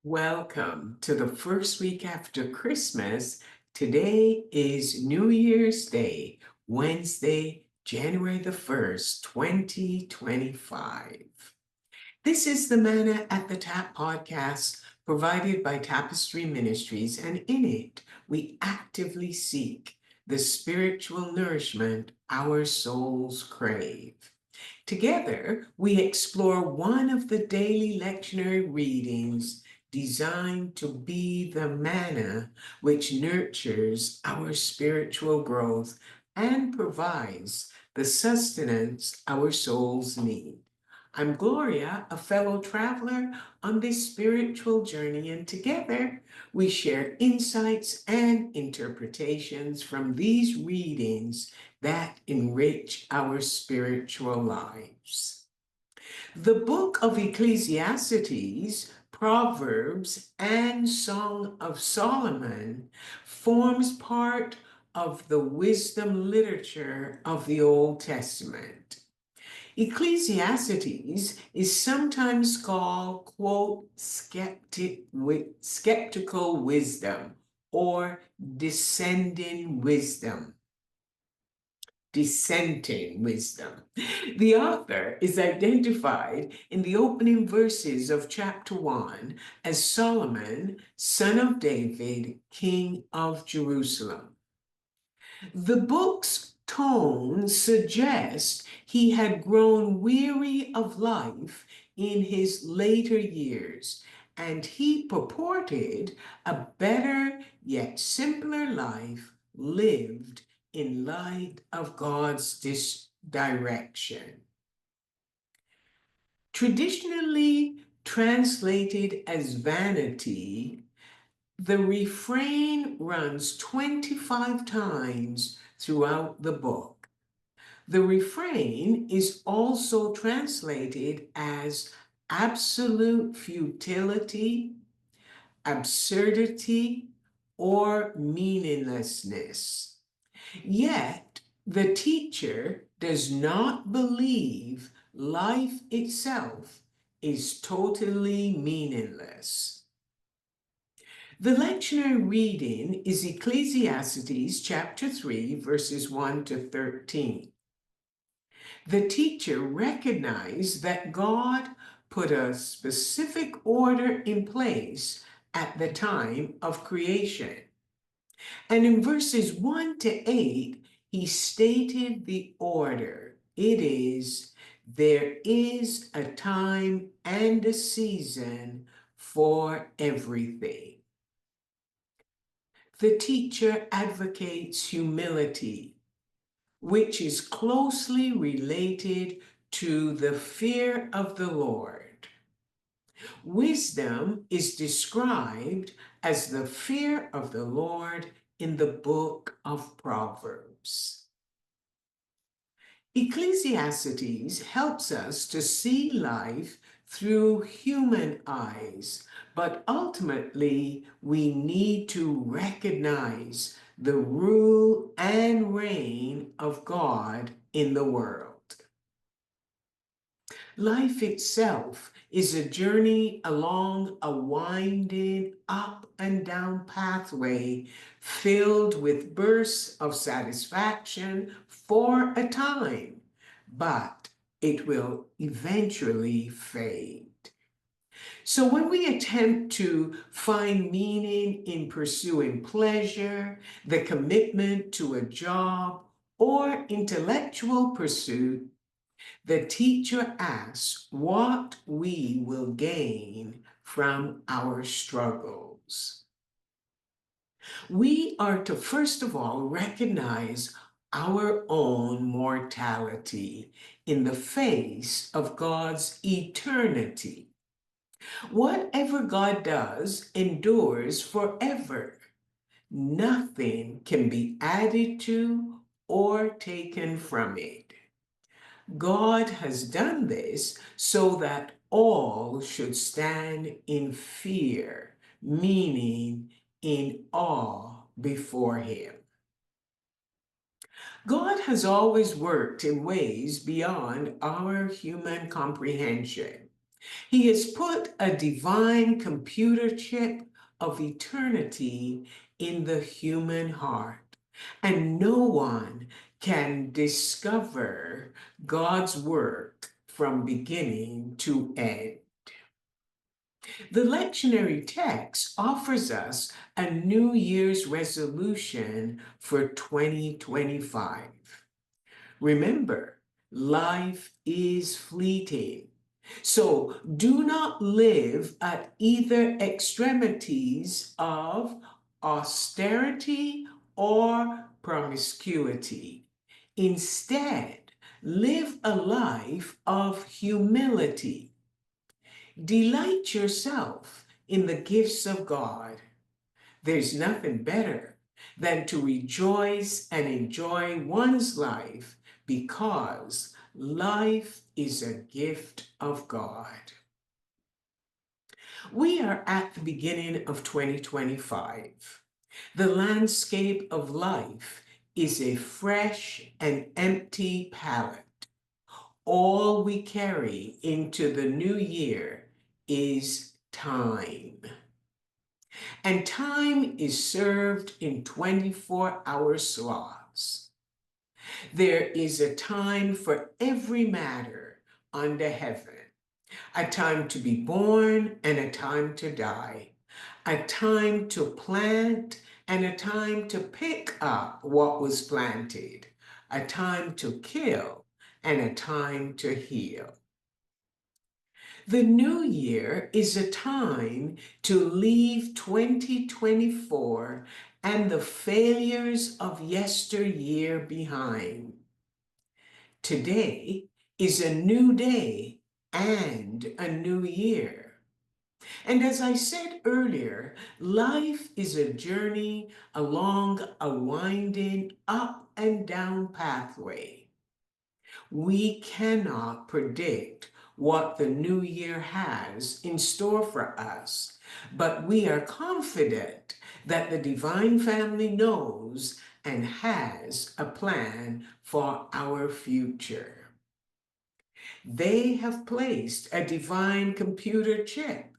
Welcome to the first week after Christmas. Today is New Year's Day, Wednesday, January the 1st, 2025. This is the Manna at the Tap podcast provided by Tapestry Ministries, and in it, we actively seek the spiritual nourishment our souls crave. Together, we explore one of the daily lectionary readings designed to be the manna which nurtures our spiritual growth and provides the sustenance our souls need. I'm Gloria, a fellow traveler on this spiritual journey, and together we share insights and interpretations from these readings that enrich our spiritual lives. The book of Ecclesiastes, Proverbs, and Song of Solomon forms part of the wisdom literature of the Old Testament. Ecclesiastes is sometimes called, quote, skeptical wisdom or descending wisdom. Dissenting wisdom. The author is identified in the opening verses of chapter 1 as Solomon, son of David, king of Jerusalem. The book's tone suggests he had grown weary of life in his later years, and he purported a better yet simpler life lived in light of God's direction. Traditionally translated as vanity, the refrain runs 25 times throughout the book. The refrain is also translated as absolute futility, absurdity, or meaninglessness. Yet, the teacher does not believe life itself is totally meaningless. The lectionary reading is Ecclesiastes chapter 3, verses 1 to 13. The teacher recognized that God put a specific order in place at the time of creation. And in verses 1 to 8, he stated the order. It is, there is a time and a season for everything. The teacher advocates humility, which is closely related to the fear of the Lord. Wisdom is described as the fear of the Lord in the book of Proverbs. Ecclesiastes helps us to see life through human eyes, but ultimately we need to recognize the rule and reign of God in the world. Life itself is a journey along a winding up and down pathway filled with bursts of satisfaction for a time, but it will eventually fade. So when we attempt to find meaning in pursuing pleasure, the commitment to a job, or intellectual pursuit, the teacher asks what we will gain from our struggles. We are to first of all recognize our own mortality in the face of God's eternity. Whatever God does endures forever. Nothing can be added to or taken from it. God has done this so that all should stand in fear, meaning in awe before Him. God has always worked in ways beyond our human comprehension. He has put a divine computer chip of eternity in the human heart, and no one can discover God's work from beginning to end. The lectionary text offers us a New Year's resolution for 2025. Remember, life is fleeting. So do not live at either extremities of austerity or promiscuity. Instead, live a life of humility. Delight yourself in the gifts of God. There's nothing better than to rejoice and enjoy one's life because life is a gift of God. We are at the beginning of 2025. The landscape of life is a fresh and empty palette. All we carry into the new year is time. And time is served in 24-hour slots. There is a time for every matter under heaven, a time to be born and a time to die, a time to plant and a time to pick up what was planted, a time to kill and a time to heal. The new year is a time to leave 2024 and the failures of yesteryear behind. Today is a new day and a new year. And as I said earlier, life is a journey along a winding up and down pathway. We cannot predict what the new year has in store for us, but we are confident that the divine family knows and has a plan for our future. They have placed a divine computer chip,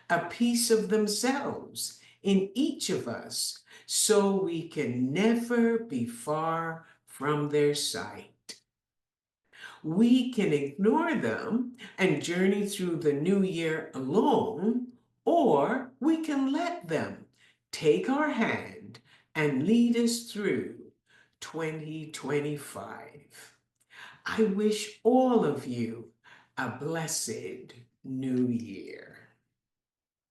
a piece of themselves, in each of us so we can never be far from their sight. We can ignore them and journey through the new year alone, or we can let them take our hand and lead us through 2025. I wish all of you a blessed new year.